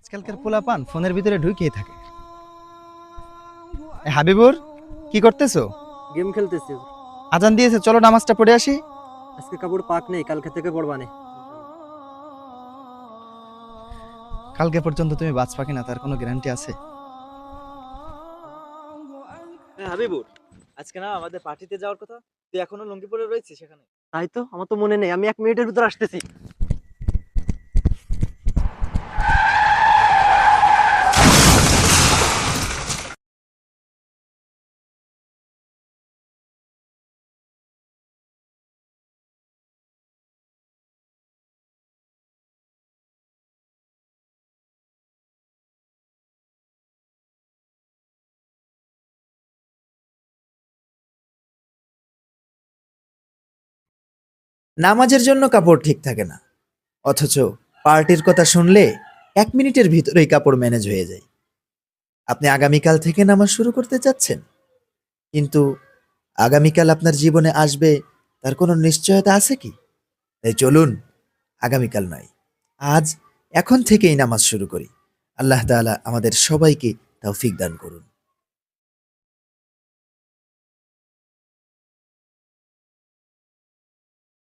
আজকালকার পোলাপান ফোনের ভিতরে ঢুকিয়ে থাকে। হাবিবুর, কি করতেছো? গেম খেলতেছি। আজান দিয়েছে, চলো নামাজটা পড়ে আসি। আজকে কাপড় পাক নেই, কালকে থেকে পড়বানে। কালকে পর্যন্ত তুমি বাঁচবা কিনা তার কোনো গ্যারান্টি আছে? হ্যাঁ হাবিবুর, আজকে না আমাদের পার্টিতে যাওয়ার কথা। তুই এখনো লুঙ্গি পরে রয়েছিস সেখানে? তাই তো, আমার তো মনে নেই। আমি 1 মিনিটের ভিতর আসতেছি। নামাজের জন্য কাপড় ঠিক থাকে না, অথচ পার্টির কথা শুনলে 1 মিনিটের ভিতরেই কাপড় ম্যানেজ হয়ে যায়। আপনি আগামীকাল থেকে নামাজ শুরু করতে চাচ্ছেন, কিন্তু আগামীকাল আপনার জীবনে আসবে তার কোনো নিশ্চয়তা আছে কি? তাই চলুন, আগামীকাল নয়, আজ এখন থেকেই নামাজ শুরু করি। আল্লাহ তাআলা আমাদের সবাইকে তৌফিক দান করুন।